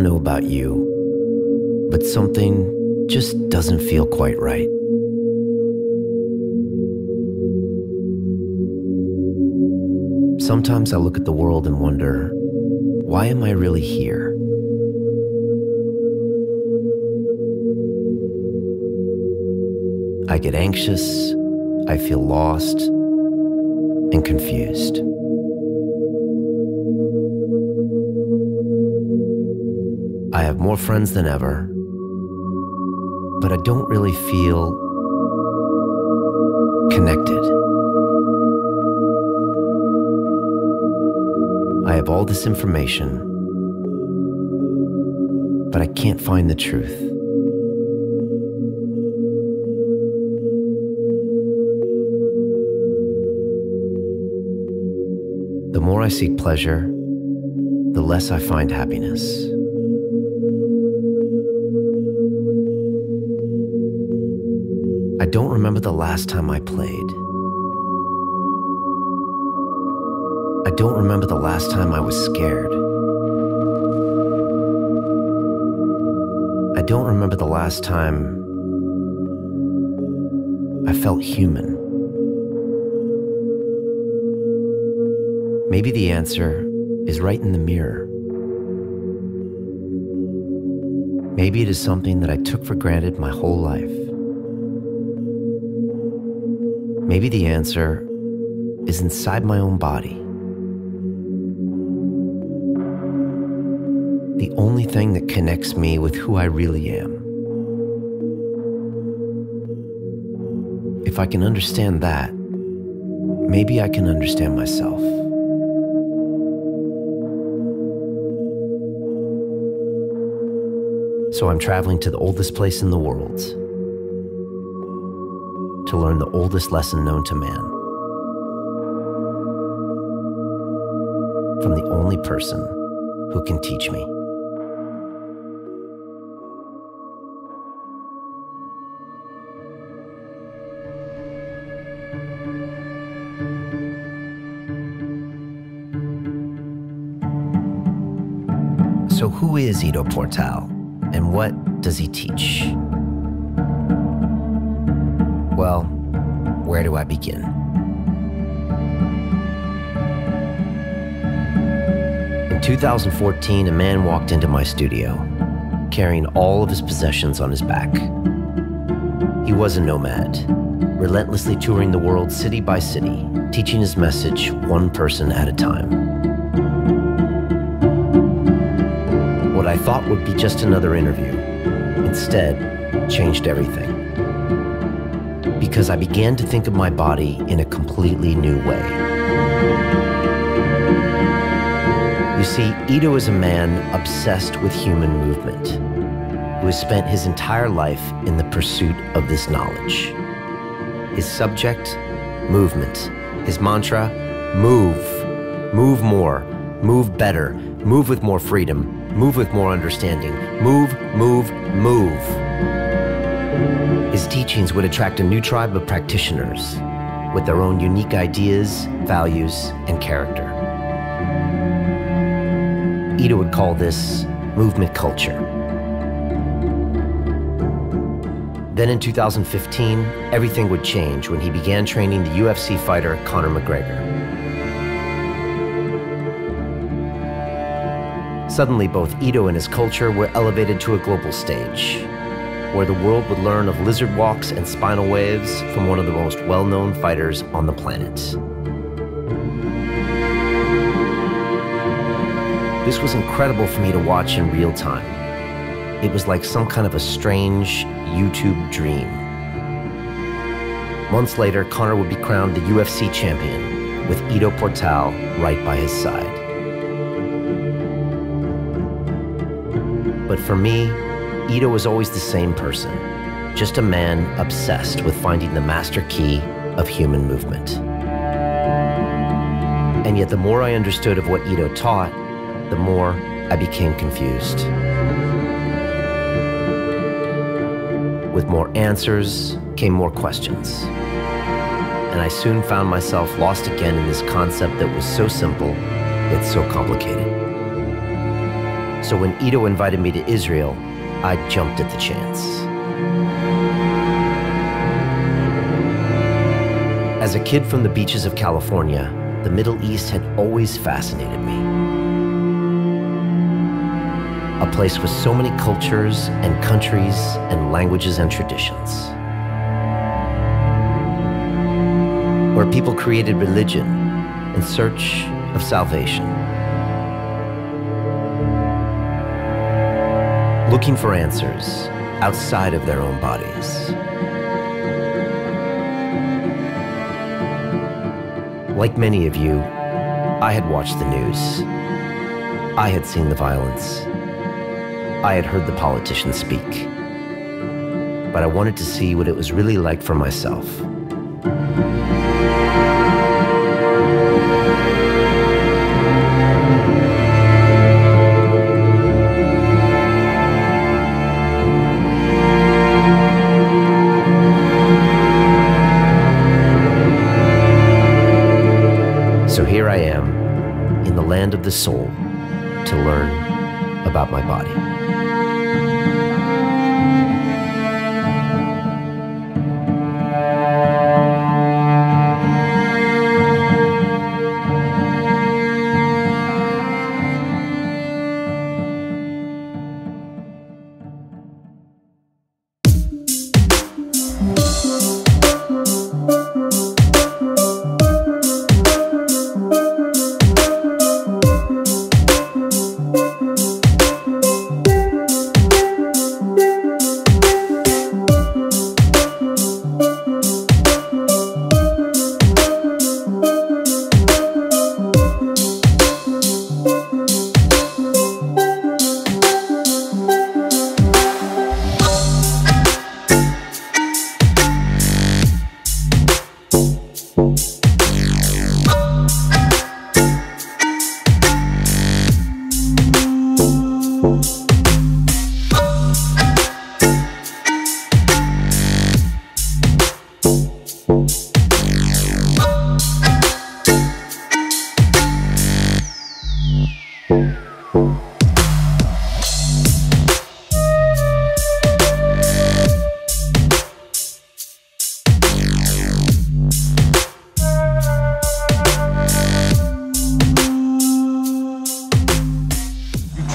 don't know about you, but something just doesn't feel quite right. Sometimes I look at the world and wonder, why am I really here? I get anxious, I feel lost and confused. I have more friends than ever, but I don't really feel connected. I have all this information, but I can't find the truth. The more I seek pleasure, the less I find happiness. I don't remember the last time I played. I don't remember the last time I was scared. I don't remember the last time I felt human. Maybe the answer is right in the mirror. Maybe it is something that I took for granted my whole life. Maybe the answer is inside my own body. The only thing that connects me with who I really am. If I can understand that, maybe I can understand myself. So I'm traveling to the oldest place in the world to learn the oldest lesson known to man from the only person who can teach me. So who is Ido Portal, and what does he teach? Well, where do I begin? In 2014, a man walked into my studio, carrying all of his possessions on his back. He was a nomad, relentlessly touring the world city by city, teaching his message one person at a time. What I thought would be just another interview, instead, changed everything. Because I began to think of my body in a completely new way. You see, Ido is a man obsessed with human movement, who has spent his entire life in the pursuit of this knowledge. His subject, movement. His mantra, move. Move more, move better, move with more freedom, move with more understanding. Move, move, move. His teachings would attract a new tribe of practitioners with their own unique ideas, values, and character. Ido would call this movement culture. Then in 2015, everything would change when he began training the UFC fighter Connorem Mc Gregor. Suddenly, both Ido and his culture were elevated to a global stage, where the world would learn of lizard walks and spinal waves from one of the most well-known fighters on the planet. This was incredible for me to watch in real time. It was like some kind of a strange YouTube dream. Months later, Connor would be crowned the UFC champion, with Ido Portal right by his side. But for me, Ido was always the same person, just a man obsessed with finding the master key of human movement. And yet the more I understood of what Ido taught, the more I became confused. With more answers came more questions. And I soon found myself lost again in this concept that was so simple, yet so complicated. So when Ido invited me to Israel, I jumped at the chance. As a kid from the beaches of California, the Middle East had always fascinated me. A place with so many cultures and countries and languages and traditions. Where people created religion in search of salvation. Looking for answers outside of their own bodies. Like many of you, I had watched the news. I had seen the violence. I had heard the politicians speak. But I wanted to see what it was really like for myself. So here I am, in the land of the soul, to learn about my body.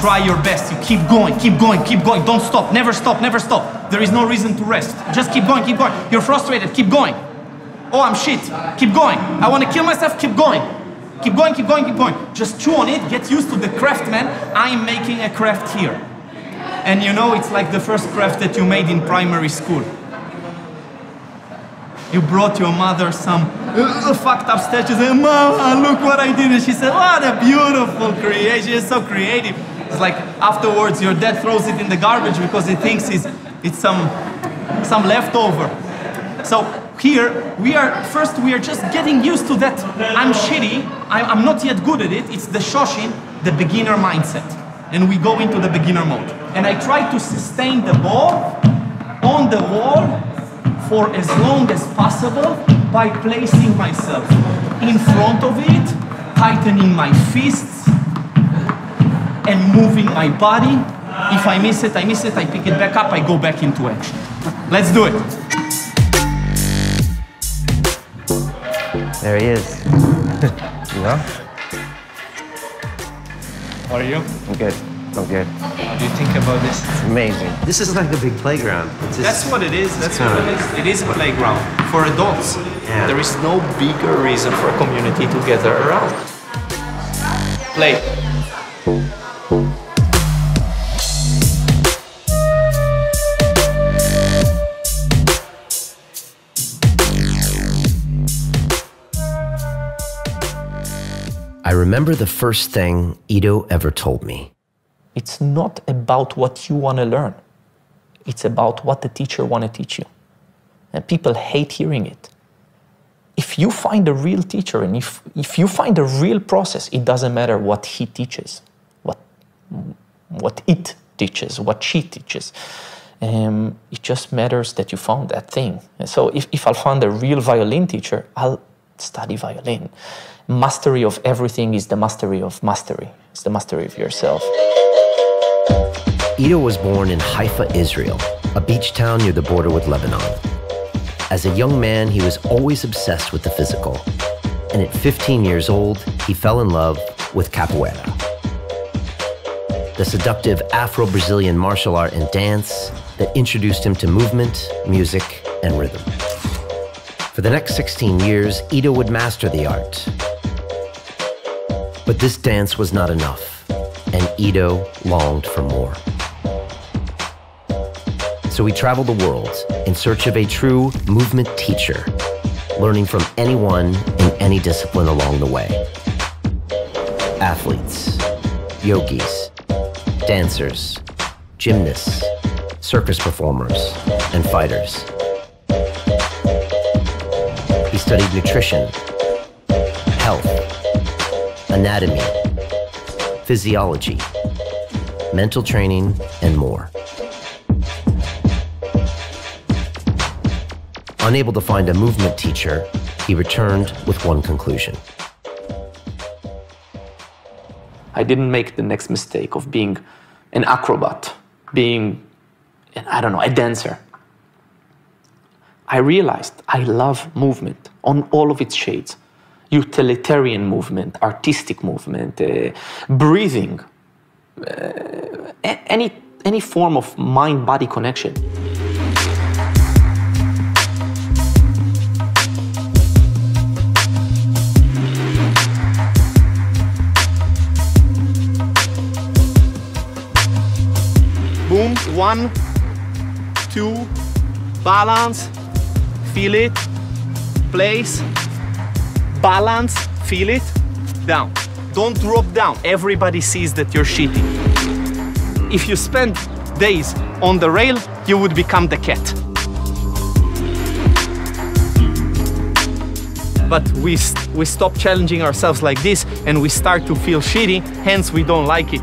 Try your best, you keep going, don't stop, never stop, never stop. There is no reason to rest. Just keep going, keep going. You're frustrated, keep going. Oh, I'm shit, keep going. I want to kill myself, keep going. Keep going, keep going, keep going. Just chew on it, get used to the craft, man. I'm making a craft here. And you know, it's like the first craft that you made in primary school. You brought your mother some fucked up statues and Mama, look what I did. And she said, what a beautiful creation, it's so creative. It's like afterwards your dad throws it in the garbage because he thinks it's some leftover. So here we are just getting used to that. I'm shitty, I'm not yet good at it. It's the shoshin, the beginner mindset. And we go into the beginner mode. And I try to sustain the ball on the wall for as long as possible by placing myself in front of it, tightening my fists, and moving my body. If I miss it, I miss it, I pick it back up, I go back into action. Let's do it. There he is. You know? How are you? I'm good. I'm good. How do you think about this? It's amazing. This is like a big playground. That's what it is. That's what it is. It is a playground for adults. Yeah. There is no bigger reason for a community to gather around. Play. I remember the first thing Ido ever told me. It's not about what you want to learn. It's about what the teacher want to teach you. And people hate hearing it. If you find a real teacher and if you find a real process, it doesn't matter what he teaches, what it teaches, what she teaches. It just matters that you found that thing. And so if I'll find a real violin teacher, I'll study violin. Mastery of everything is the mastery of mastery. It's the mastery of yourself. Ido was born in Haifa, Israel, a beach town near the border with Lebanon. As a young man, he was always obsessed with the physical. And at 15 years old, he fell in love with capoeira, the seductive Afro-Brazilian martial art and dance that introduced him to movement, music, and rhythm. For the next 16 years, Ido would master the art. But this dance was not enough, and Ido longed for more. So he traveled the world in search of a true movement teacher, learning from anyone in any discipline along the way. Athletes, yogis, dancers, gymnasts, circus performers, and fighters. He studied nutrition, health, anatomy, physiology, mental training, and more. Unable to find a movement teacher, he returned with one conclusion. I didn't make the next mistake of being an acrobat, being, I don't know, a dancer. I realized I love movement on all of its shades. Utilitarian movement, artistic movement, breathing, any form of mind-body connection. Boom, 1, 2, balance, feel it, place, balance, feel it, down. Don't drop down. Everybody sees that you're cheating. If you spend days on the rail, you would become the cat. But we stop challenging ourselves like this and we start to feel shitty, hence we don't like it.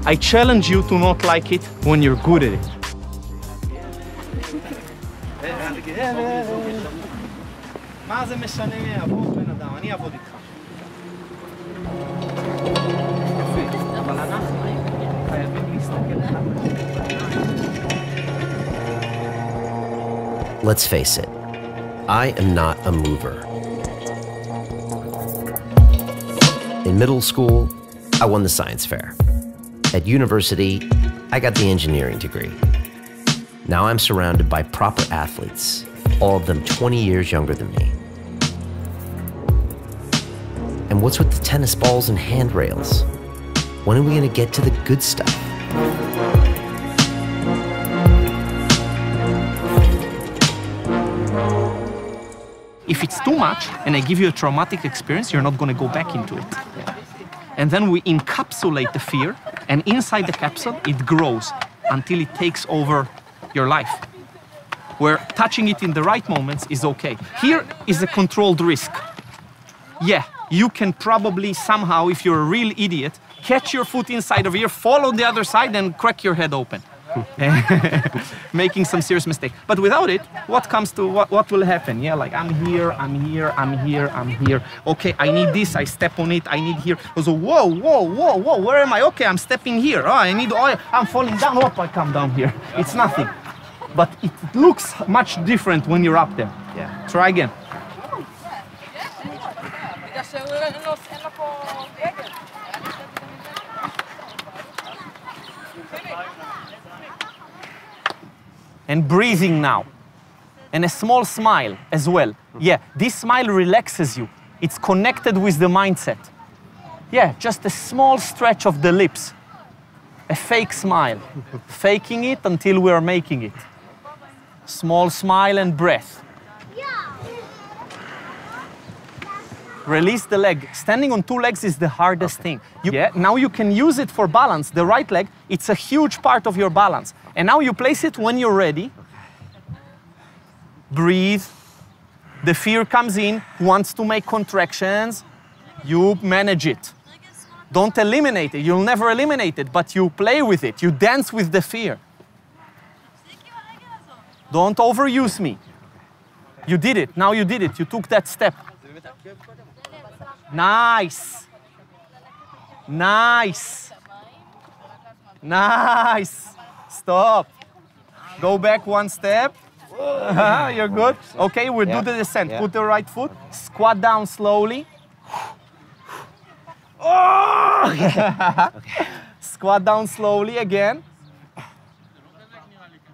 I challenge you to not like it when you're good at it. Let's face it, I am not a mover. In middle school, I won the science fair. At university, I got the engineering degree. Now I'm surrounded by proper athletes, all of them 20 years younger than me. And what's with the tennis balls and handrails? When are we going to get to the good stuff? If it's too much and I give you a traumatic experience, you're not going to go back into it. And then we encapsulate the fear, and inside the capsule, it grows until it takes over your life. Where touching it in the right moments is okay. Here is a controlled risk. Yeah, you can probably somehow, if you're a real idiot, catch your foot inside of here, fall on the other side, and crack your head open. Making some serious mistake. But without it, what will happen? Yeah, like I'm here, I'm here, I'm here, I'm here. Okay, I need this, I step on it, I need here. So whoa, whoa, whoa, whoa, where am I? Okay, I'm stepping here. Oh, I need oil, I'm falling down. Oh, I come down here. It's nothing. But it looks much different when you're up there. Yeah. Try again. And breathing now. And a small smile as well. Yeah, this smile relaxes you. It's connected with the mindset. Yeah, just a small stretch of the lips. A fake smile. Faking it until we're making it. Small smile and breath. Release the leg. Standing on two legs is the hardest thing. Now you can use it for balance. The right leg, it's a huge part of your balance. And now you place it when you're ready. Breathe. The fear comes in, wants to make contractions. You manage it. Don't eliminate it. You'll never eliminate it, but you play with it. You dance with the fear. Don't overuse me. You did it. Now you did it. You took that step. Nice. Nice. Nice. stop. Go back one step. You're good. Okay, we'll do the descent. Put the right foot. Squat down slowly. Oh! Squat down slowly again.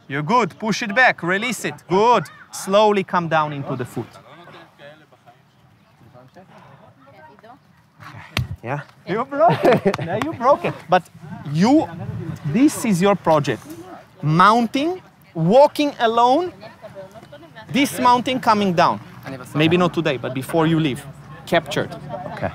You're good. Push it back. Release it. Good. Slowly come down into the foot. Yeah? You broke it. Now you broke it. But this is your project. Mounting, walking alone, dismounting, coming down. Maybe not today, but before you leave. Captured. Okay.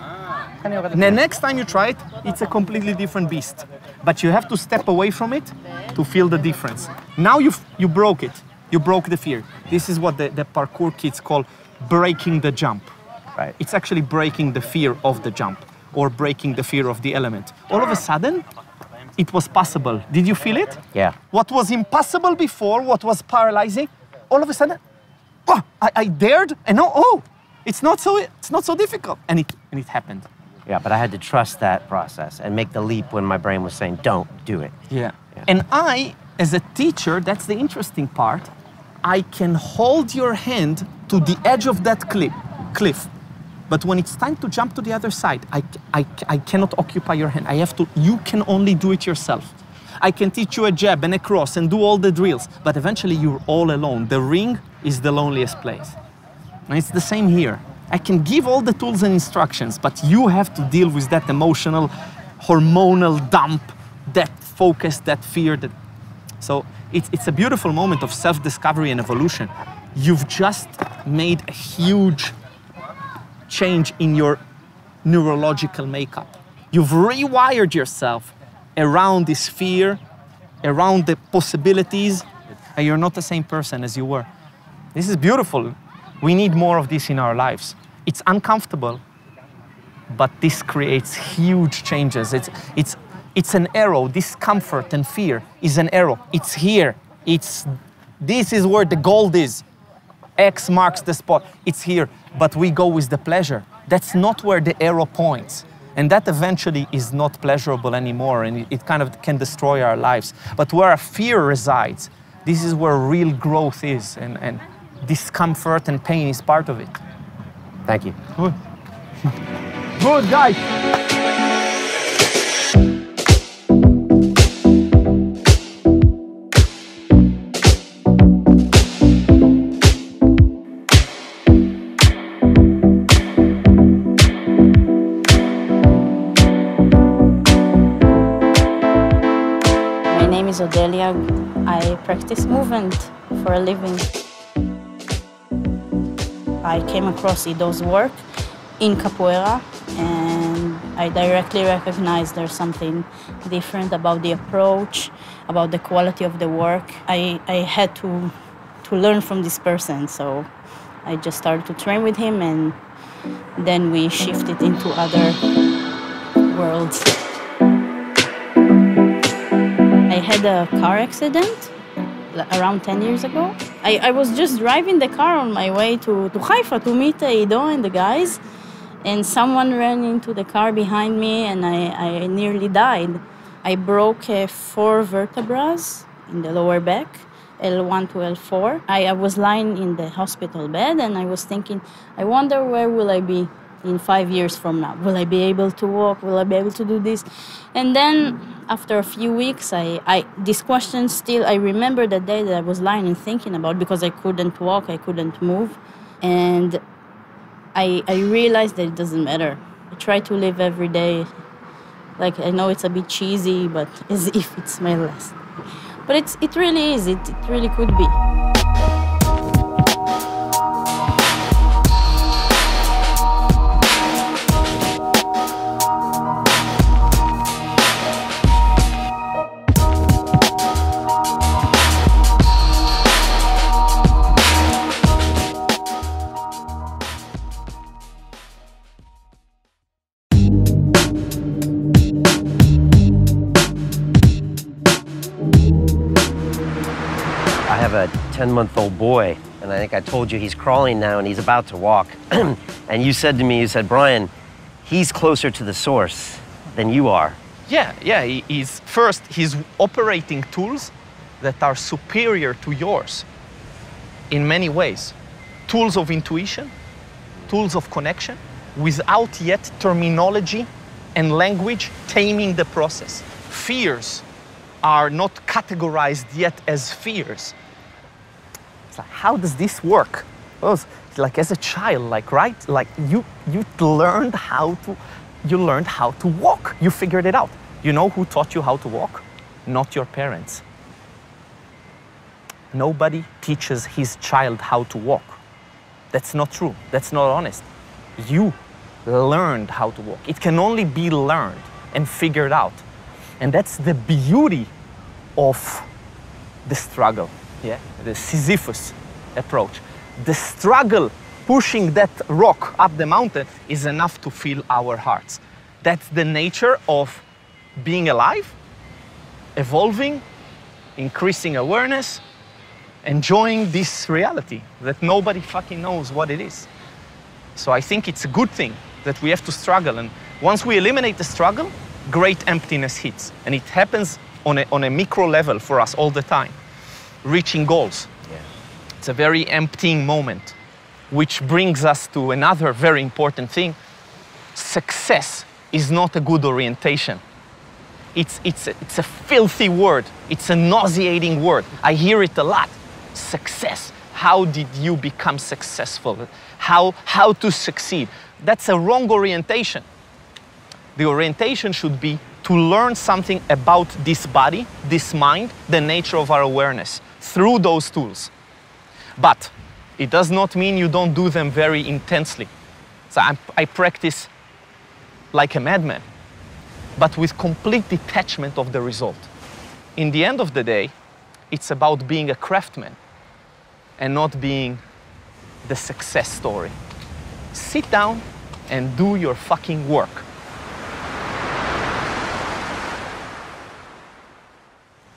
The next time you try it, it's a completely different beast. But you have to step away from it to feel the difference. Now you broke it. You broke the fear. This is what the parkour kids call breaking the jump. Right. It's actually breaking the fear of the jump or breaking the fear of the element. All of a sudden, it was possible. Did you feel it? Yeah. What was impossible before, what was paralyzing, all of a sudden, oh, I dared, and it's not so difficult, and it happened. Yeah, but I had to trust that process and make the leap when my brain was saying, don't do it. Yeah. And I, as a teacher, that's the interesting part, I can hold your hand to the edge of that cliff. But when it's time to jump to the other side, I cannot occupy your hand. You can only do it yourself. I can teach you a jab and a cross and do all the drills, but eventually you're all alone. The ring is the loneliest place. And it's the same here. I can give all the tools and instructions, but you have to deal with that emotional, hormonal dump, that focus, that fear. So it's a beautiful moment of self-discovery and evolution. You've just made a huge change in your neurological makeup. You've rewired yourself around this fear, around the possibilities, and you're not the same person as you were. This is beautiful. We need more of this in our lives. It's uncomfortable, but this creates huge changes. It's an arrow. Discomfort and fear is an arrow. It's here. This is where the gold is. X marks the spot. It's here, but we go with the pleasure. That's not where the arrow points. And that eventually is not pleasurable anymore, and it kind of can destroy our lives. But where our fear resides, this is where real growth is, and discomfort and pain is part of it. Thank you. Good. Good, guys. I practice movement for a living. I came across Ido's work in capoeira, and I directly recognized there's something different about the approach, about the quality of the work. I had to learn from this person, so I just started to train with him, and then we shifted into other worlds. I had a car accident around 10 years ago. I was just driving the car on my way to Haifa to meet Ido and the guys, and someone ran into the car behind me, and I nearly died. I broke 4 vertebrae in the lower back, L1 to L4. I was lying in the hospital bed, and I was thinking, I wonder where will I be in 5 years from now? Will I be able to walk? Will I be able to do this? And then after a few weeks, this question still, I remember the day that I was lying and thinking about, because I couldn't walk, I couldn't move. And I realized that it doesn't matter. I try to live every day. Like, I know it's a bit cheesy, but as if it's my last. But it really is, it really could be. I have a 10-month-old boy, and I think I told you he's crawling now and he's about to walk. And you said to me, you said, Brian, he's closer to the source than you are. Yeah, he's operating tools that are superior to yours in many ways. Tools of intuition, tools of connection, without yet terminology and language taming the process. Fears are not categorized yet as fears. It's like, how does this work? Well, it's like as a child, like, right? Like you learned how to walk. You figured it out. You know who taught you how to walk? Not your parents. Nobody teaches his child how to walk. That's not true. That's not honest. You learned how to walk. It can only be learned and figured out. And that's the beauty of the struggle, yeah? The Sisyphus approach. The struggle pushing that rock up the mountain is enough to fill our hearts. That's the nature of being alive, evolving, increasing awareness, enjoying this reality that nobody fucking knows what it is. So I think it's a good thing that we have to struggle, and once we eliminate the struggle, great emptiness hits, and it happens on a micro level for us all the time, reaching goals. Yeah. It's a very emptying moment, which brings us to another very important thing. Success is not a good orientation. It's a filthy word. It's a nauseating word. I hear it a lot. Success. How did you become successful? How to succeed? That's a wrong orientation. The orientation should be to learn something about this body, this mind, the nature of our awareness through those tools. But it does not mean you don't do them very intensely. So I practice like a madman, but with complete detachment of the result. In the end of the day, it's about being a craftsman and not being the success story. Sit down and do your fucking work.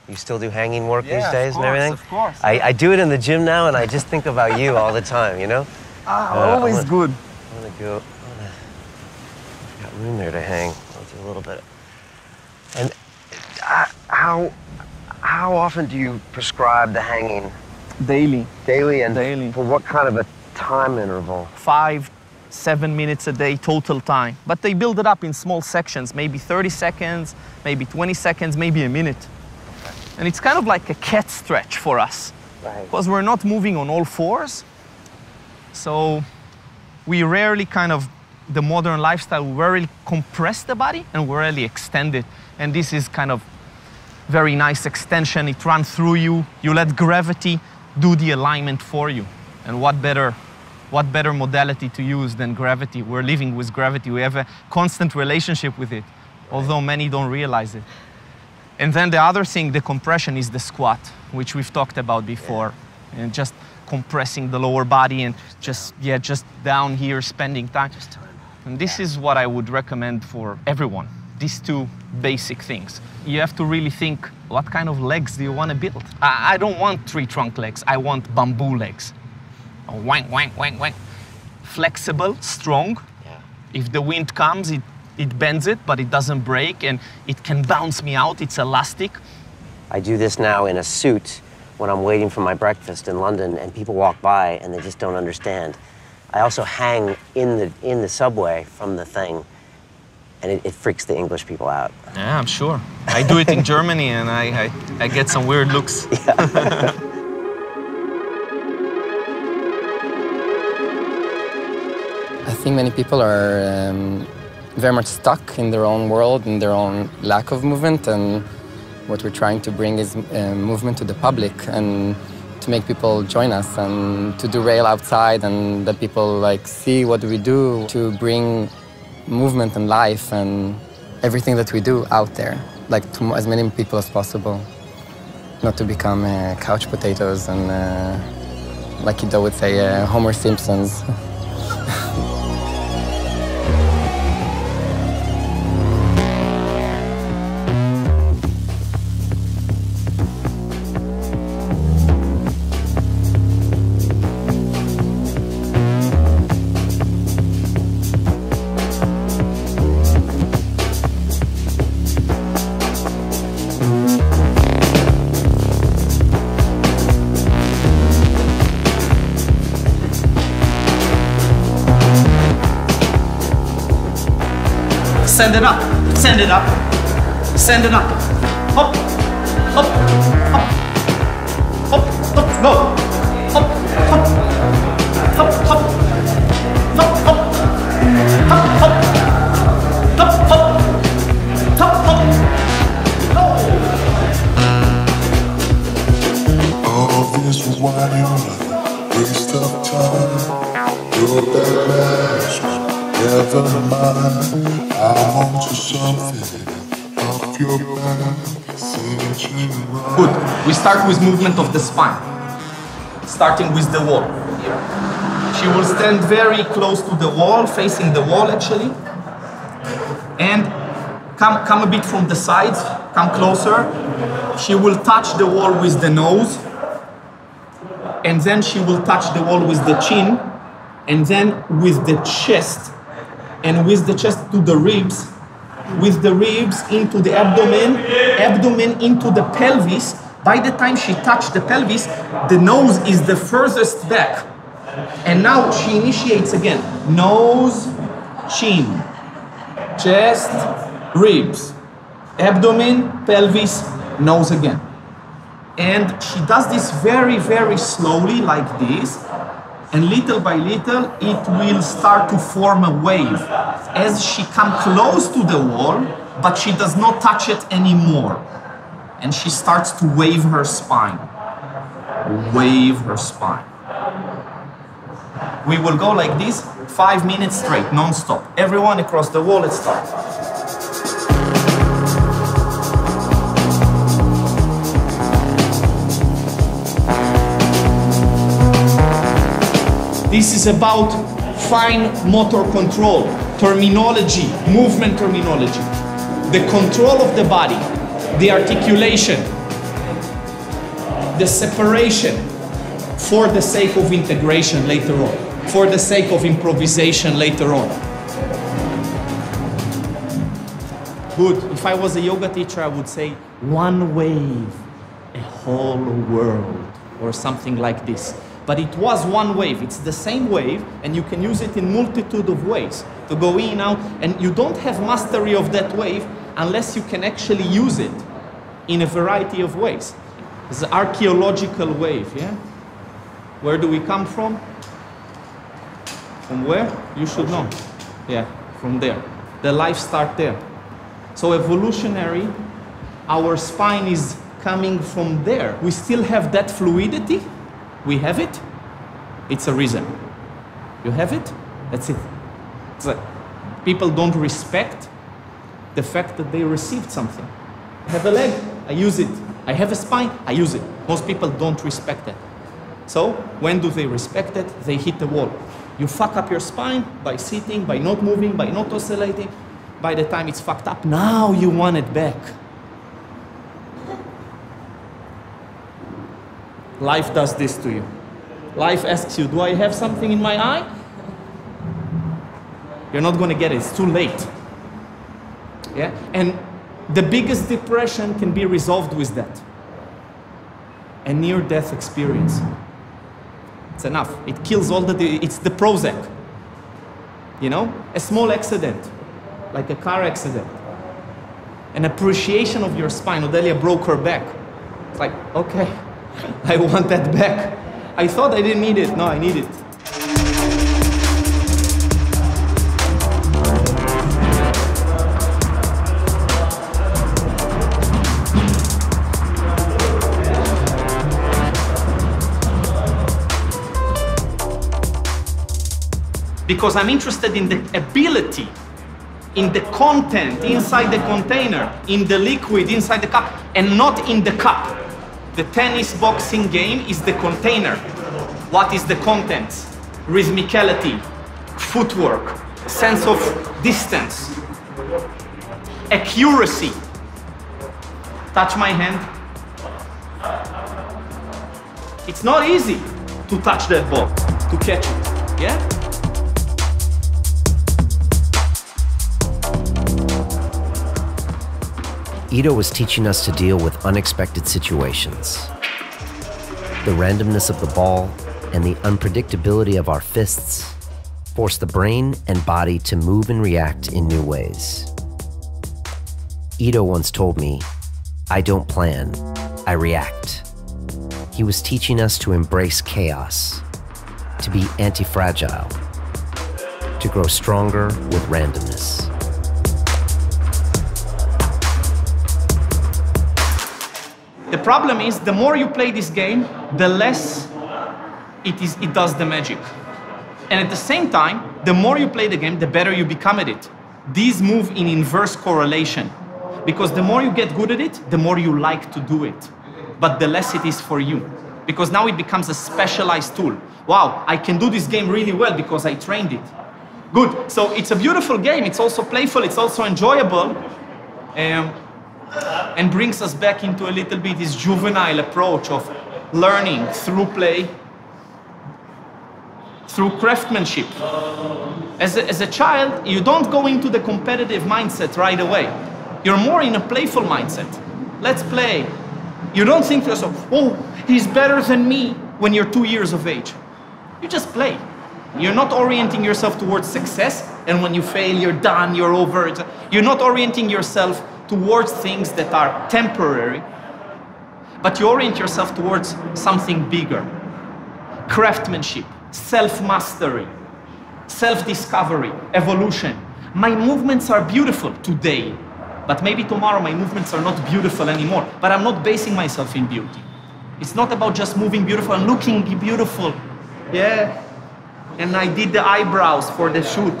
You still do hanging work these Yeah, days of and everything? Of course. I do it in the gym now, and I just think about you all the time, you know? Always good. I'm gonna go. Got room there to hang. I'll do a little bit. And how often do you prescribe the hanging? Daily. Daily, and Daily. for what kind of a time interval? 5-7 minutes a day total time. But they build it up in small sections, maybe 30 seconds, maybe 20 seconds, maybe a minute. And it's kind of like a cat stretch for us. Right. Because we're not moving on all fours. So we rarely the modern lifestyle, we rarely compress the body and we rarely extend it. And this is kind of very nice extension. It runs through you. You let gravity do the alignment for you. And what better modality to use than gravity? We're living with gravity. We have a constant relationship with it, although many don't realize it. And then the other thing, the compression, is the squat, which we've talked about before. Yeah. And just compressing the lower body and just down here, spending time. And this is what I would recommend for everyone. These two basic things. You have to really think, what kind of legs do you want to build? I don't want tree trunk legs. I want bamboo legs. Wang, wang, wang, wang. Flexible, strong. Yeah. If the wind comes, it bends it, but it doesn't break, and it can bounce me out. It's elastic. I do this now in a suit when I'm waiting for my breakfast in London, and people walk by and they just don't understand. I also hang in the subway from the thing, and it freaks the English people out. Yeah, I'm sure. I do it in Germany, and I get some weird looks. Yeah. I think many people are very much stuck in their own world, in their own lack of movement, and what we're trying to bring is movement to the public and to make people join us and to derail outside and that people like see what we do, to bring movement and life and everything that we do out there, like to as many people as possible, not to become couch potatoes and like Ido would say, Homer Simpsons. Send it up. Send it up. Send it up. Hop. Hop. Hop. Hop. Hop. Go. Hop. Hop. Hop. Hop. Hop. Hop. Hop. Hop. Hop. Hop. Hop. Hop. Go. All this was while you were waste of time. Your backlash, never mind. I'm onto something off your back. Good. We start with movement of the spine. Starting with the wall. She will stand very close to the wall, facing the wall actually. And come a bit from the sides, come closer. She will touch the wall with the nose. And then she will touch the wall with the chin. And then with the chest. And with the chest to the ribs. With the ribs into the abdomen. Abdomen into the pelvis. By the time she touched the pelvis, the nose is the furthest back. And now she initiates again. Nose, chin, chest, ribs, abdomen, pelvis, nose again. And she does this very, very slowly like this. And little by little, it will start to form a wave. As she comes close to the wall, but she does not touch it anymore. And she starts to wave her spine. Wave her spine. We will go like this 5 minutes straight, non-stop. Everyone across the wall, let's start. This is about fine motor control, terminology, movement terminology, the control of the body, the articulation, the separation for the sake of integration later on, for the sake of improvisation later on. Good. If I was a yoga teacher, I would say one wave, a whole world, or something like this. But it was one wave. It's the same wave, and you can use it in multitude of ways to go in, out, and you don't have mastery of that wave unless you can actually use it in a variety of ways. It's an archaeological wave, yeah? Where do we come from? From where? You should know. Yeah, from there. The life starts there. So evolutionary, our spine is coming from there. We still have that fluidity. We have it. It's a reason. You have it. That's it. It's like people don't respect the fact that they received something. I have a leg, I use it. I have a spine, I use it. Most people don't respect it. So when do they respect it? They hit the wall. You fuck up your spine by sitting, by not moving, by not oscillating. By the time it's fucked up, now you want it back. Life does this to you. Life asks you, do I have something in my eye? You're not going to get it. It's too late. Yeah? And the biggest depression can be resolved with that. A near-death experience. It's enough. It kills all it's the Prozac. You know? A small accident, like a car accident. An appreciation of your spine. Odelia broke her back. It's like, okay. I want that back. I thought I didn't need it. No, I need it. Because I'm interested in the ability, in the content inside the container, in the liquid inside the cup, and not in the cup. The tennis boxing game is the container. What is the content? Rhythmicality, footwork, sense of distance, accuracy. Touch my hand. It's not easy to touch that ball, to catch it, yeah? Ido was teaching us to deal with unexpected situations. The randomness of the ball and the unpredictability of our fists force the brain and body to move and react in new ways. Ido once told me, "I don't plan, I react." He was teaching us to embrace chaos, to be anti-fragile, to grow stronger with randomness. The problem is, the more you play this game, the less it does the magic. And at the same time, the more you play the game, the better you become at it. These move in inverse correlation. Because the more you get good at it, the more you like to do it. But the less it is for you. Because now it becomes a specialized tool. Wow, I can do this game really well because I trained it. Good, so it's a beautiful game. It's also playful, it's also enjoyable. And brings us back into a little bit this juvenile approach of learning through play, through craftsmanship. As a child, you don't go into the competitive mindset right away. You're more in a playful mindset. Let's play. You don't think to yourself, oh, he's better than me when you're 2 years of age. You just play. You're not orienting yourself towards success, and when you fail, you're done, you're over. You're not orienting yourself towards things that are temporary, but you orient yourself towards something bigger. Craftsmanship, self-mastery, self-discovery, evolution. My movements are beautiful today, but maybe tomorrow my movements are not beautiful anymore, but I'm not basing myself in beauty. It's not about just moving beautiful and looking beautiful. Yeah, and I did the eyebrows for the shoot.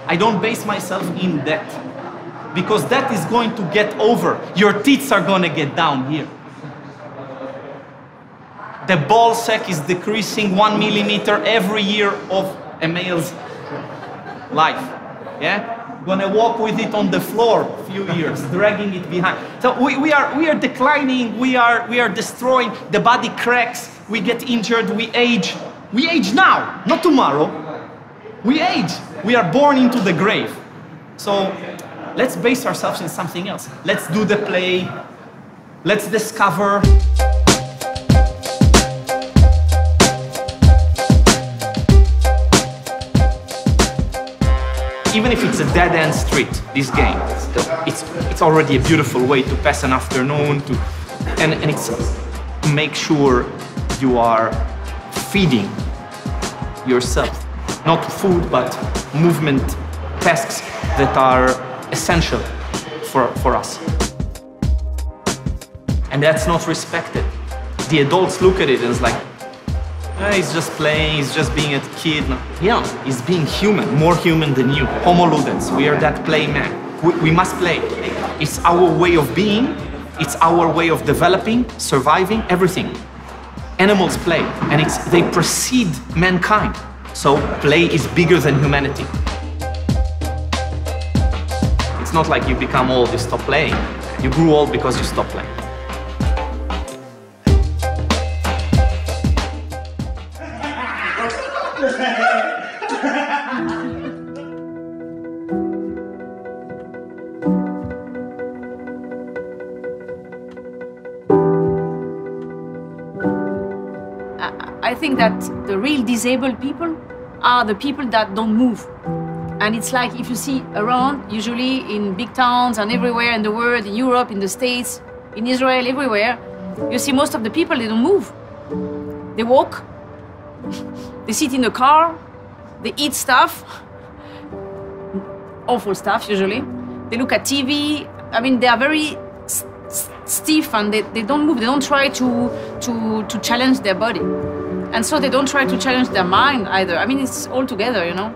I don't base myself in that. Because that is going to get over. Your teeth are going to get down here. The ball sack is decreasing 1 millimeter every year of a male's life. Yeah? Going to walk with it on the floor a few years, dragging it behind. So we are declining, we are destroying, the body cracks, we get injured, we age. We age now, not tomorrow. We age. We are born into the grave. So let's base ourselves in something else. Let's do the play. Let's discover. Even if it's a dead-end street, this game, it's already a beautiful way to pass an afternoon, and it's to make sure you are feeding yourself. Not food, but movement tasks that are essential for us. And that's not respected. The adults look at it and it's like, he's just playing, he's just being a kid. No. Yeah, he's being human, more human than you. Homo ludens, we are that play man. We must play. It's our way of being, it's our way of developing, surviving, everything. Animals play, and they precede mankind. So play is bigger than humanity. It's not like you become old, you stop playing. You grew old because you stopped playing. I think that the real disabled people are the people that don't move. And it's like if you see around, usually in big towns and everywhere in the world, in Europe, in the States, in Israel, everywhere, you see most of the people, they don't move. They walk, they sit in the car, they eat stuff, awful stuff usually. They look at TV. I mean, they are very stiff and they don't move. They don't try to challenge their body. And so they don't try to challenge their mind either. I mean, it's all together, you know.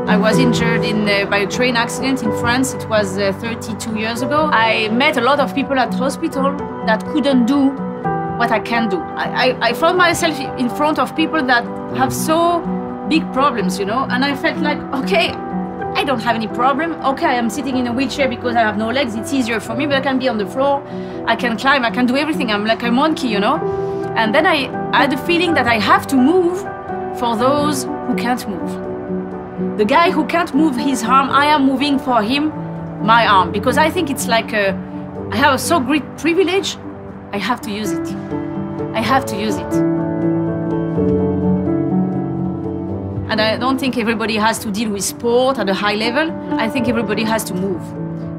I was injured by a train accident in France. It was 32 years ago. I met a lot of people at hospital that couldn't do what I can do. I found myself in front of people that have so big problems, you know, and I felt like, okay, I don't have any problem. Okay, I am sitting in a wheelchair because I have no legs. It's easier for me, but I can be on the floor. I can climb, I can do everything. I'm like a monkey, you know? And then I had the feeling that I have to move for those who can't move. The guy who can't move his arm, I am moving for him, my arm, because I think it's like I have a so great privilege, I have to use it. I have to use it. And I don't think everybody has to deal with sport at a high level. I think everybody has to move.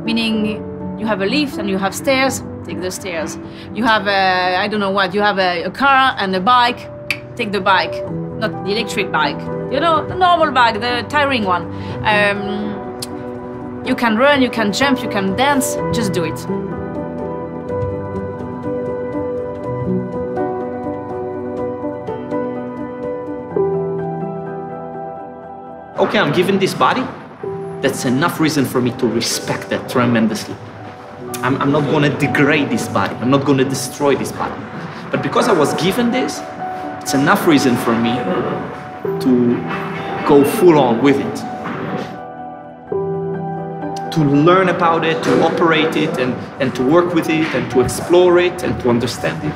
Meaning you have a lift and you have stairs, take the stairs. You have I don't know what, you have a car and a bike, take the bike. Not the electric bike, you know, the normal bike, the tiring one. You can run, you can jump, you can dance, just do it. Okay, I'm given this body. That's enough reason for me to respect that tremendously. I'm not going to degrade this body. I'm not going to destroy this body. But because I was given this, it's enough reason for me to go full on with it. To learn about it, to operate it, and to work with it, and to explore it, and to understand it.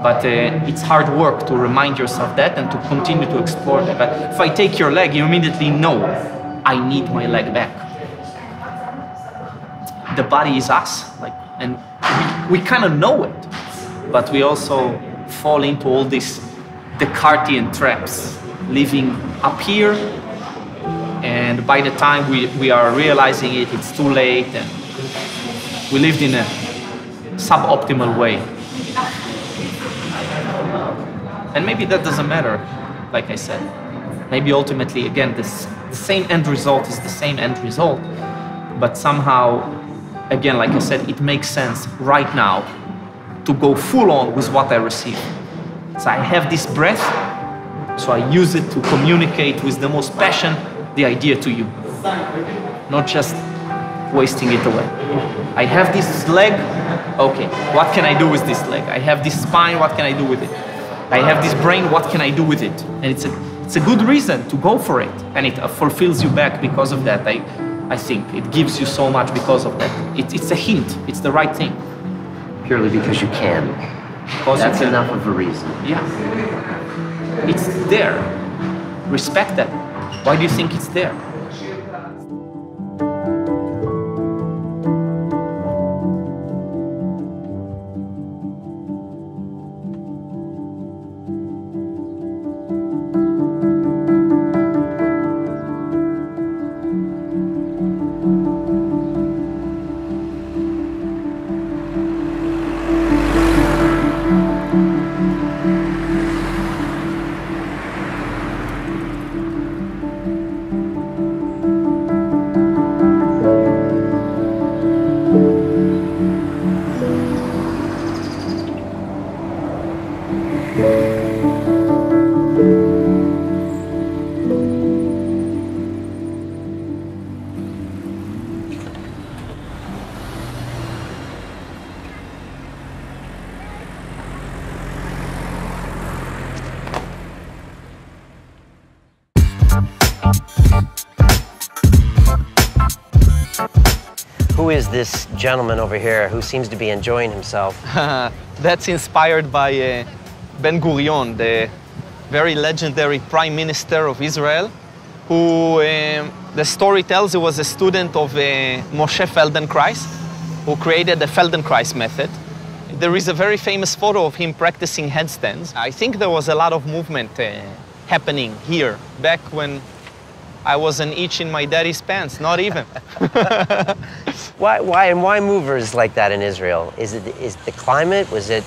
But it's hard work to remind yourself that and to continue to explore that. But if I take your leg, you immediately know I need my leg back. The body is us, and we kind of know it, but we also fall into all these Descartian traps, living up here, and by the time we are realizing it, it's too late, and we lived in a suboptimal way. And maybe that doesn't matter, like I said. Maybe ultimately, again, the same end result is the same end result, but somehow, again, like I said, it makes sense right now to go full on with what I receive. So I have this breath, so I use it to communicate with the most passion the idea to you, not just wasting it away. I have this leg, okay, what can I do with this leg? I have this spine, what can I do with it? I have this brain, what can I do with it? And it's a good reason to go for it, and it fulfills you back because of that. I think it gives you so much because of that. It's a hint, it's the right thing. Purely because you can. Because that's enough of a reason. Yeah. It's there. Respect that. Why do you think it's there? Who is this gentleman over here who seems to be enjoying himself? That's inspired by Ben Gurion, the very legendary Prime Minister of Israel, who the story tells he was a student of Moshe Feldenkrais, who created the Feldenkrais method. There is a very famous photo of him practicing headstands. I think there was a lot of movement happening here back when I was an itch in my daddy's pants, not even. Why movers like that in Israel? Is the climate? Was it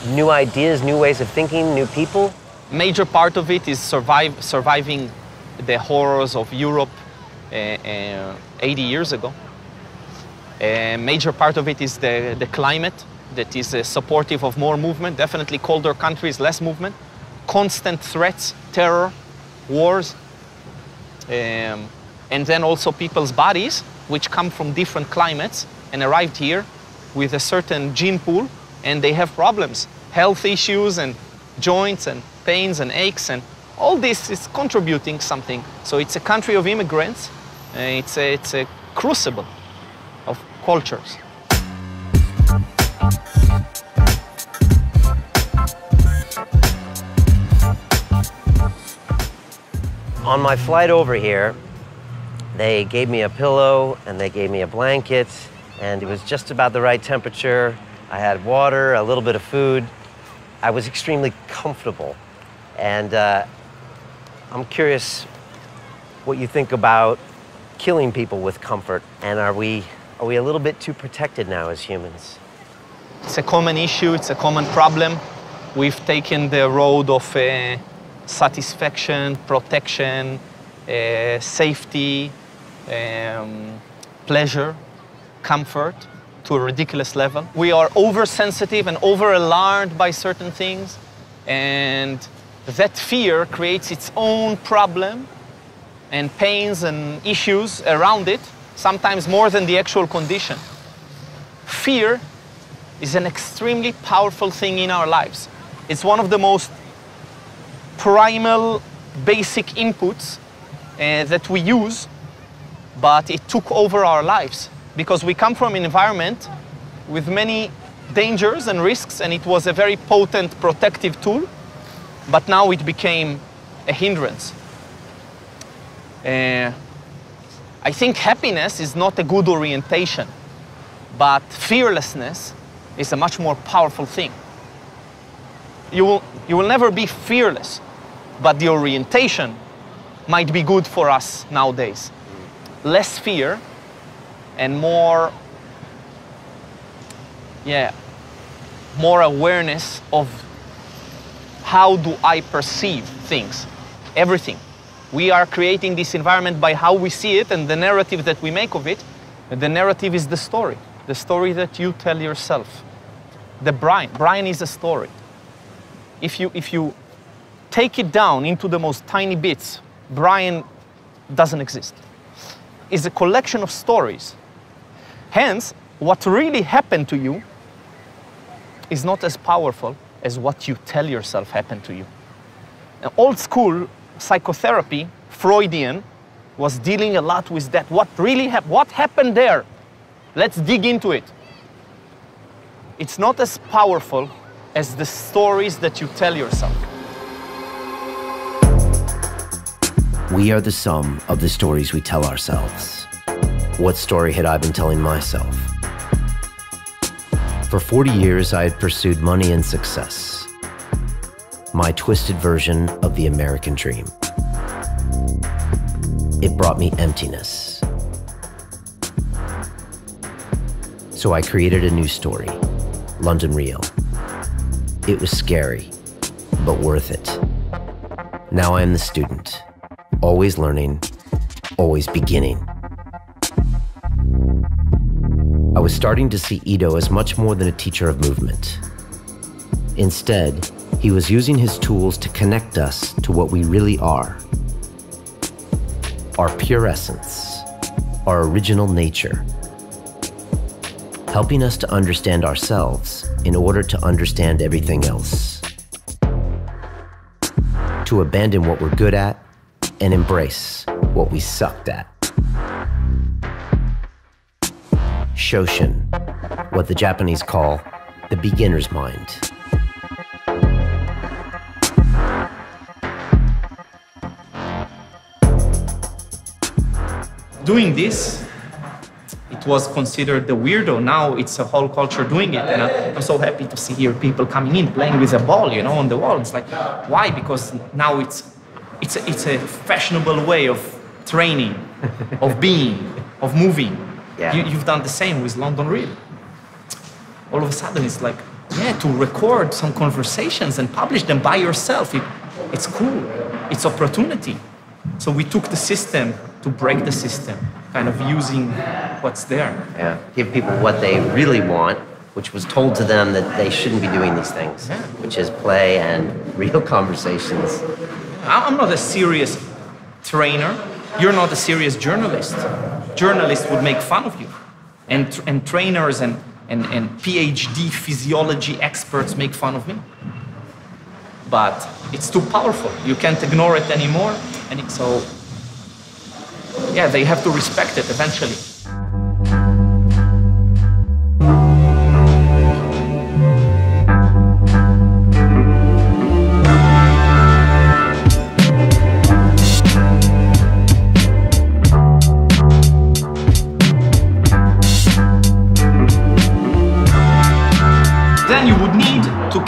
new ideas, new ways of thinking, new people? Major part of it is surviving the horrors of Europe 80 years ago. A major part of it is the climate that is supportive of more movement. Definitely colder countries, less movement. Constant threats, terror, wars. And then also people's bodies, which come from different climates and arrived here with a certain gene pool, and they have problems, health issues and joints and pains and aches, and all this is contributing something. So it's a country of immigrants. It's a crucible of cultures. On my flight over here, they gave me a pillow and they gave me a blanket, and it was just about the right temperature. I had water, a little bit of food. I was extremely comfortable. And I'm curious what you think about killing people with comfort. And are we a little bit too protected now as humans? It's a common issue, it's a common problem. We've taken the road of satisfaction, protection, safety, pleasure, comfort to a ridiculous level. We are oversensitive and over-alarmed by certain things, and that fear creates its own problem and pains and issues around it, sometimes more than the actual condition. Fear is an extremely powerful thing in our lives. It's one of the most primal, basic inputs that we use, but it took over our lives because we come from an environment with many dangers and risks, and it was a very potent protective tool, but now it became a hindrance. I think happiness is not a good orientation, but fearlessness is a much more powerful thing. You will never be fearless, but the orientation might be good for us nowadays. Less fear and more awareness of how do I perceive things, everything. We are creating this environment by how we see it and the narrative that we make of it. And the narrative is the story that you tell yourself. The Brian is a story. If you take it down into the most tiny bits, Brian doesn't exist. It's a collection of stories. Hence, what really happened to you is not as powerful as what you tell yourself happened to you. Now, old school psychotherapy, Freudian, was dealing a lot with that. What really happened? What happened there? Let's dig into it. It's not as powerful as the stories that you tell yourself. We are the sum of the stories we tell ourselves. What story had I been telling myself? For 40 years, I had pursued money and success, my twisted version of the American dream. It brought me emptiness. So I created a new story, London Real. It was scary, but worth it. Now I am the student, always learning, always beginning. I was starting to see Ido as much more than a teacher of movement. Instead, he was using his tools to connect us to what we really are. Our pure essence, our original nature, helping us to understand ourselves in order to understand everything else. To abandon what we're good at and embrace what we sucked at. Shoshin, what the Japanese call the beginner's mind. Doing this, it was considered the weirdo. Now it's a whole culture doing it, and I'm so happy to see here people coming in, playing with a ball, you know, on the wall. It's like, why? Because now it's a fashionable way of training, of being, of moving. Yeah. You've done the same with London Real. All of a sudden, it's like, yeah, to record some conversations and publish them by yourself. It's cool. It's opportunity. So we took the system to break the system, kind of using what's there. Yeah, give people what they really want, which was told to them that they shouldn't be doing these things, Yeah. which is play and real conversations. I'm not a serious trainer. You're not a serious journalist. Journalists would make fun of you. And trainers and PhD physiology experts make fun of me. But it's too powerful. You can't ignore it anymore. And so, yeah, they have to respect it eventually.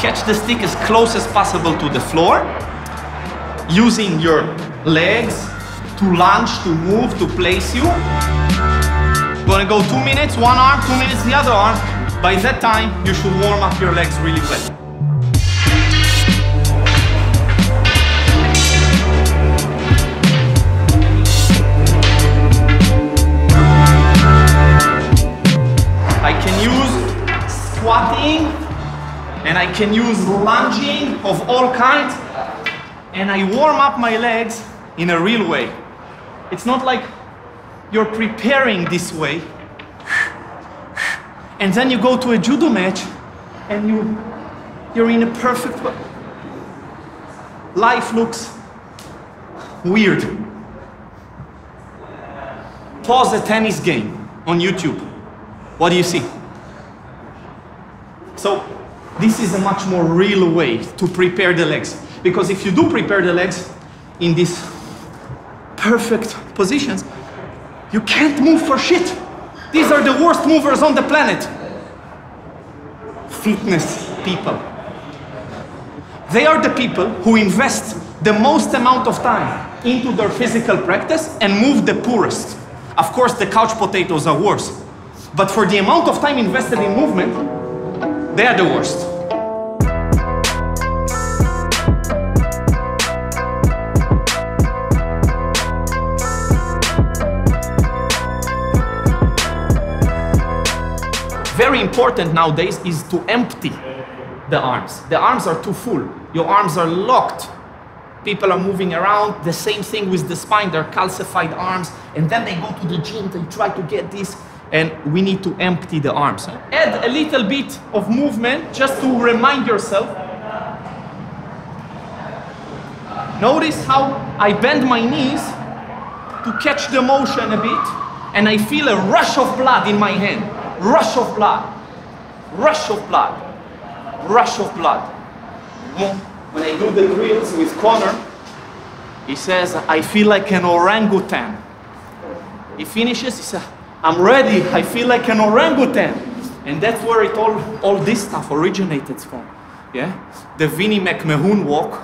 catch the stick as close as possible to the floor, using your legs to lunge, to move, to place you. Gonna go 2 minutes, one arm, 2 minutes the other arm. By that time, you should warm up your legs really well. I can use squatting and I can use lunging of all kinds, and I warm up my legs in a real way. It's not like you're preparing this way and then you go to a judo match and you're in a perfect way. Life looks weird. Pause a tennis game on YouTube. What do you see? So this is a much more real way to prepare the legs. Because if you do prepare the legs in these perfect positions, you can't move for shit. These are the worst movers on the planet. Fitness people. They are the people who invest the most amount of time into their physical practice and move the poorest. Of course, the couch potatoes are worse. But for the amount of time invested in movement, they are the worst. Very important nowadays is to empty the arms. The arms are too full. Your arms are locked. People are moving around. The same thing with the spine. They're calcified arms. And then they go to the gym, they try to get this. And we need to empty the arms. Add a little bit of movement just to remind yourself. Notice how I bend my knees to catch the motion a bit. And I feel a rush of blood in my hand. Rush of blood, rush of blood, rush of blood. When I do the drills with Connor, he says, I feel like an orangutan. He finishes, he says, I'm ready, I feel like an orangutan. And that's where all this stuff originated from. Yeah? The Vinnie McMahon walk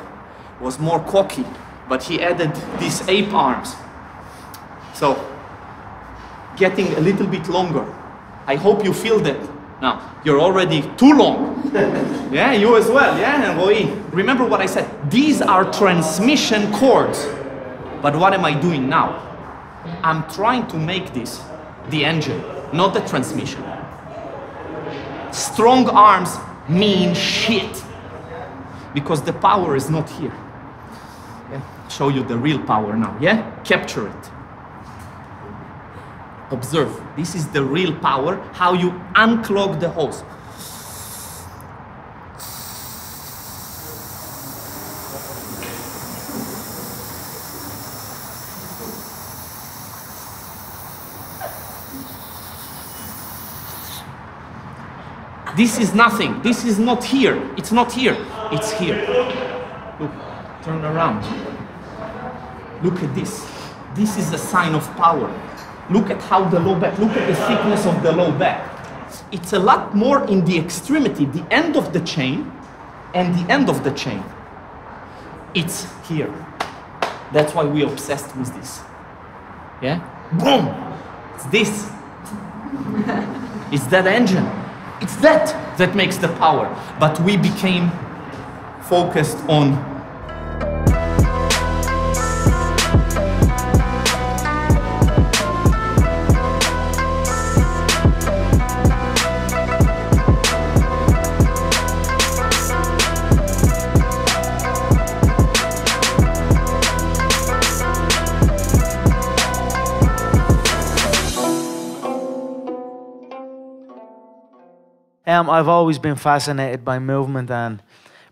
was more cocky, but he added these ape arms. So, getting a little bit longer. I hope you feel that. Now, you're already too long. Yeah, you as well, yeah, and Roy. Remember what I said, these are transmission cords. But what am I doing now? I'm trying to make this the engine, not the transmission. Strong arms mean shit. Because the power is not here. Yeah? Show you the real power now, yeah? Capture it. Observe, this is the real power, how you unclog the hose. This is nothing, this is not here, it's not here, it's here. Look, turn around. Look at this. This is a sign of power. Look at how the low back, look at the thickness of the low back. It's a lot more in the extremity, the end of the chain and the end of the chain. It's here. That's why we're obsessed with this. Yeah? Boom! It's this. It's that engine. It's that makes the power. But we became focused on I've always been fascinated by movement, and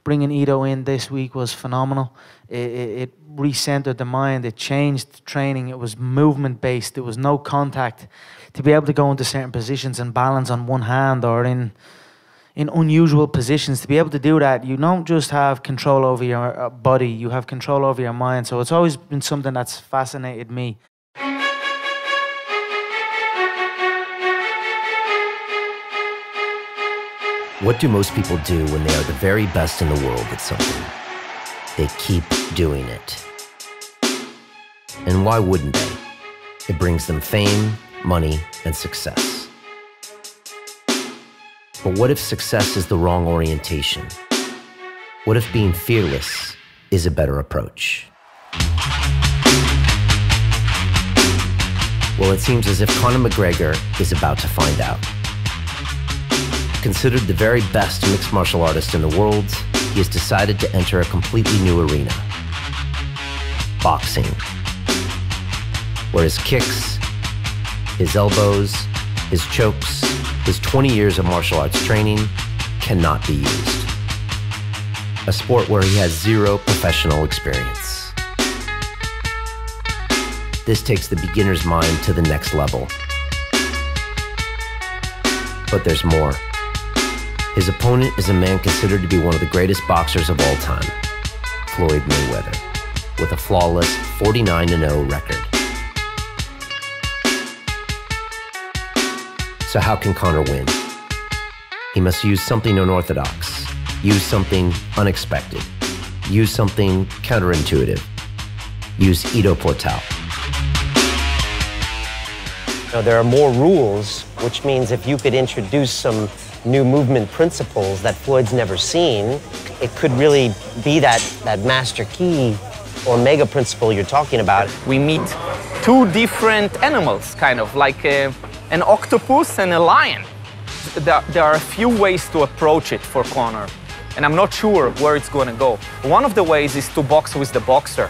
bringing Ido in this week was phenomenal. It recentered the mind, it changed training, it was movement-based, there was no contact. To be able to go into certain positions and balance on one hand or in unusual positions, to be able to do that, you don't just have control over your body, you have control over your mind. So it's always been something that's fascinated me. What do most people do when they are the very best in the world at something? They keep doing it. And why wouldn't they? It brings them fame, money, and success. But what if success is the wrong orientation? What if being fearless is a better approach? Well, it seems as if Connorem Mc Gregor is about to find out. Considered the very best mixed martial artist in the world, he has decided to enter a completely new arena: boxing, where his kicks, his elbows, his chokes, his 20 years of martial arts training cannot be used. A sport where he has zero professional experience. This takes the beginner's mind to the next level. But there's more. His opponent is a man considered to be one of the greatest boxers of all time, Floyd Mayweather, with a flawless 49-0 record. So how can Connor win? He must use something unorthodox, use something unexpected, use something counterintuitive, use Ido Portal. Now, there are more rules, which means if you could introduce some new movement principles that Floyd's never seen, it could really be that master key or mega principle you're talking about. We meet two different animals, kind of, like an octopus and a lion. There are a few ways to approach it for Connor, and I'm not sure where it's going to go. One of the ways is to box with the boxer,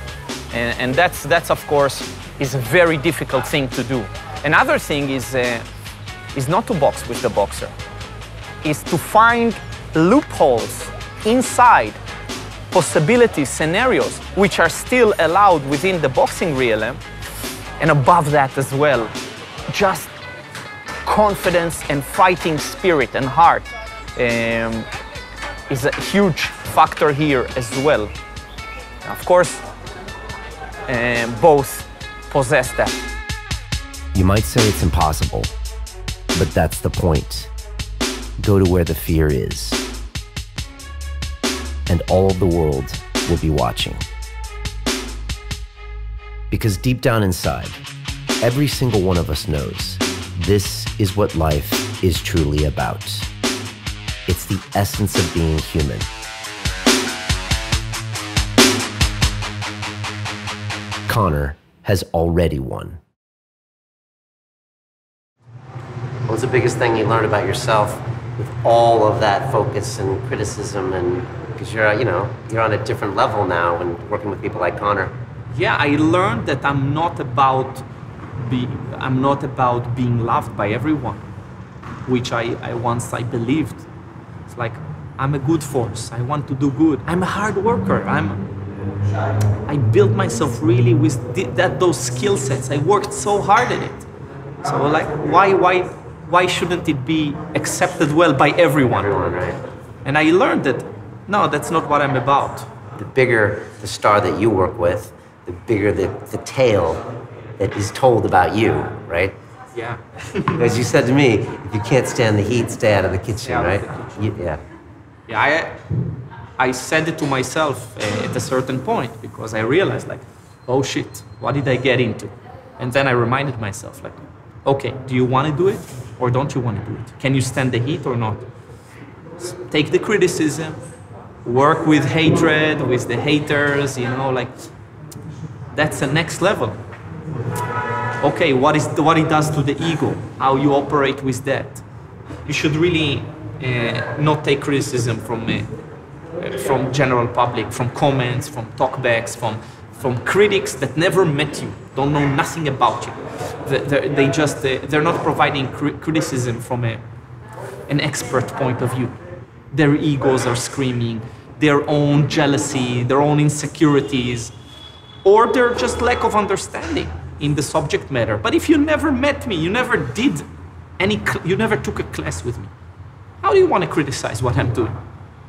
and that's of course, is a very difficult thing to do. Another thing is not to box with the boxer, is to find loopholes inside possibilities, scenarios, which are still allowed within the boxing realm, and above that as well, just confidence and fighting spirit and heart is a huge factor here as well. Of course, both possess that. You might say it's impossible, but that's the point. Go to where the fear is, and all of the world will be watching. Because deep down inside, every single one of us knows this is what life is truly about. It's the essence of being human. Connor has already won. What's the biggest thing you learned about yourself with all of that focus and criticism, and because you're on a different level now and working with people like Connor? Yeah, I learned that I'm not about being loved by everyone, which I once believed. It's like, I'm a good force. I want to do good. I'm a hard worker. I built myself really with those skill sets. I worked so hard at it. So like, why shouldn't it be accepted well by everyone? Everyone, right? And I learned that, no, that's not what I'm about. The bigger the star that you work with, the bigger the tale that is told about you, right? Yeah. As you said to me, if you can't stand the heat, stay out of the kitchen, right? Yeah. Yeah, I said it to myself at a certain point, because I realized, like, oh shit, what did I get into? And then I reminded myself, like, okay, do you want to do it or don't you want to do it? Can you stand the heat or not? Take the criticism, work with hatred, with the haters, like, that's the next level. Okay, what it does to the ego, how you operate with that. You should really not take criticism from general public, from comments, from talkbacks, from critics that never met you, don't know nothing about you. They're not providing criticism from an expert point of view. Their egos are screaming, their own jealousy, their own insecurities, or their just lack of understanding in the subject matter. But if you never met me, you never took a class with me, how do you want to criticize what I'm doing?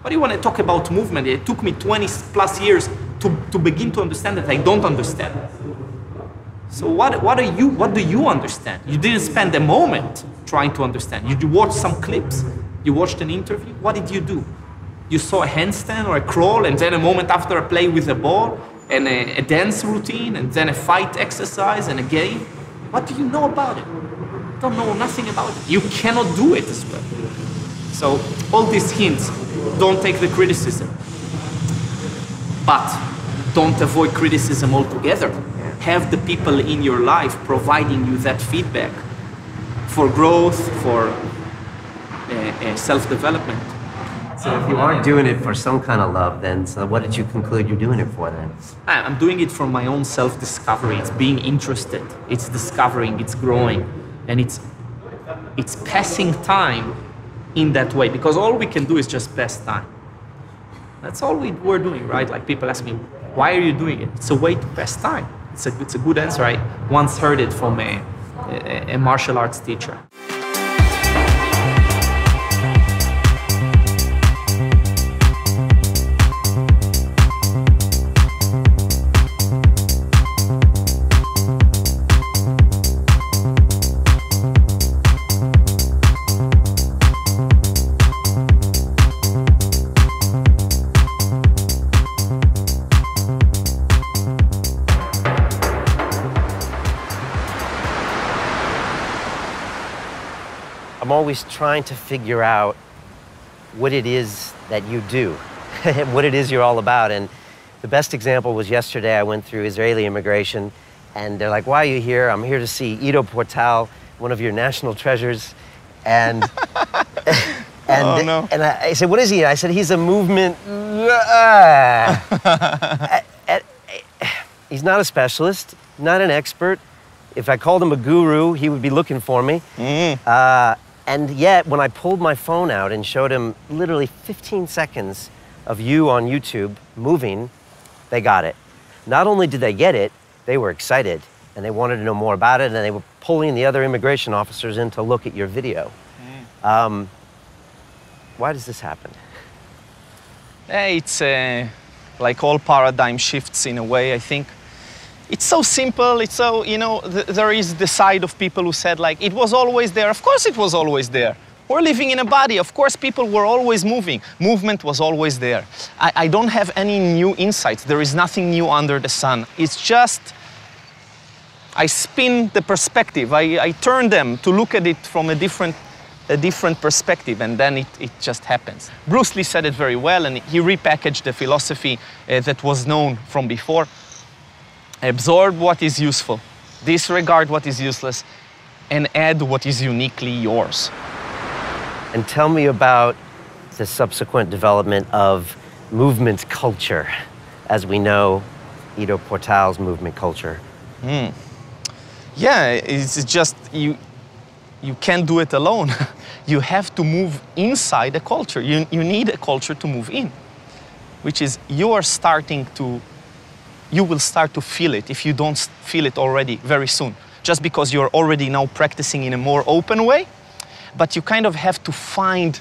How do you want to talk about movement? It took me 20 plus years to begin to understand that I don't understand. So what do you understand? You didn't spend a moment trying to understand. You watched some clips, You watched an interview, what did you do? You saw a handstand or a crawl, and then a moment after a play with a ball, and a dance routine, and then a fight exercise and a game. What do you know about it? You don't know nothing about it. You cannot do it as well. So all these hints, don't take the criticism. But don't avoid criticism altogether. Have the people in your life providing you that feedback for growth, for self-development. So if you aren't doing it for some kind of love, then so what did you conclude you're doing it for then? I'm doing it for my own self-discovery. It's being interested. It's discovering. It's growing, and it's passing time in that way. Because all we can do is just pass time. That's all we're doing, right? Like people ask me, why are you doing it? It's a way to pass time. It's a good answer. I once heard it from a martial arts teacher. I'm always trying to figure out what it is that you do, what it is you're all about. And the best example was yesterday. I went through Israeli immigration, and they're like, why are you here? I'm here to see Ido Portal, one of your national treasures. And, Oh, no. and I said, what is he? I said, he's a movement. He's not a specialist, not an expert. If I called him a guru, he would be looking for me. And yet, when I pulled my phone out and showed him literally 15 seconds of you on YouTube moving, they got it. Not only did they get it, they were excited, and they wanted to know more about it, and they were pulling the other immigration officers in to look at your video. Why does this happen? It's like all paradigm shifts in a way, I think. It's so simple, it's so, you know, there is the side of people who said like, it was always there. Of course it was always there. We're living in a body. Of course people were always moving. Movement was always there. I don't have any new insights. There is nothing new under the sun. It's just, I spin the perspective. I turn them to look at it from a different perspective, and then it just happens. Bruce Lee said it very well, and he repackaged the philosophy that was known from before. Absorb what is useful, disregard what is useless, and add what is uniquely yours. And tell me about the subsequent development of movement culture, as we know Ido Portal's movement culture. Yeah, it's just, you can't do it alone. You have to move inside a culture. You need a culture to move in, which is you will start to feel it if you don't feel it already very soon, just because you're already now practicing in a more open way, but you kind of have to find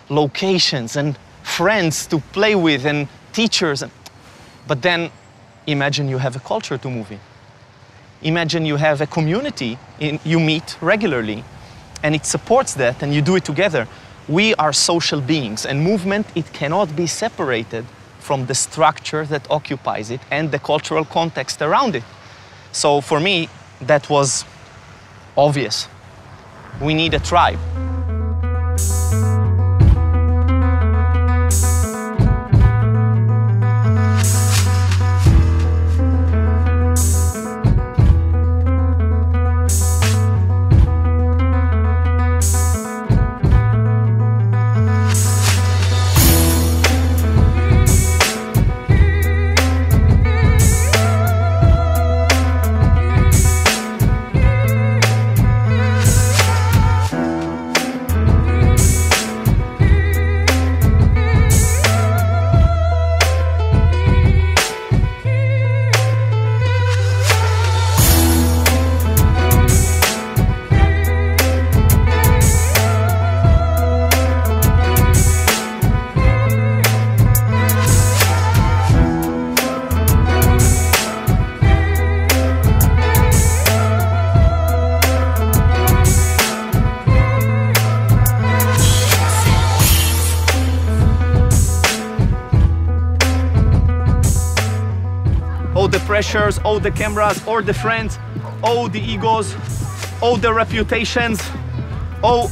locations and friends to play with and teachers. But then imagine you have a culture to move in. Imagine you have a community you meet regularly, and it supports that, and you do it together. We are social beings, and movement, it cannot be separated from the structure that occupies it and the cultural context around it. So for me, that was obvious. We need a tribe. pressures, all the cameras, all the friends, all the egos, all the reputations. Oh,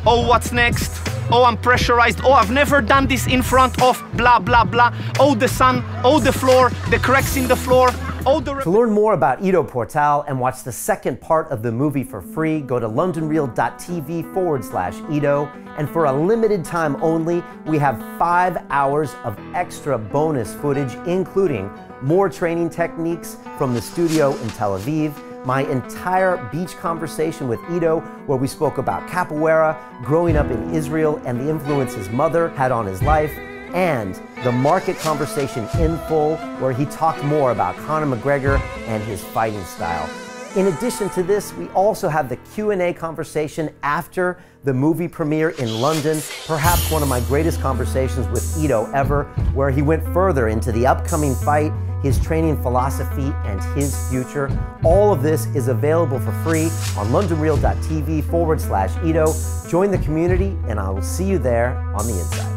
what's next? Oh, I'm pressurized. Oh, I've never done this in front of blah, blah, blah. Oh, the sun, oh, the floor, the cracks in the floor. To learn more about Ido Portal and watch the second part of the movie for free, go to londonreal.tv/Ido. And for a limited time only, we have 5 hours of extra bonus footage, including more training techniques from the studio in Tel Aviv, my entire beach conversation with Ido, where we spoke about capoeira, growing up in Israel, and the influence his mother had on his life, and the market conversation in full, where he talked more about Connorem Mc Gregor and his fighting style. In addition to this, we also have the Q&A conversation after the movie premiere in London, perhaps one of my greatest conversations with Ido ever, where he went further into the upcoming fight, his training philosophy, and his future. All of this is available for free on londonreal.tv/Ido. Join the community, and I will see you there on the inside.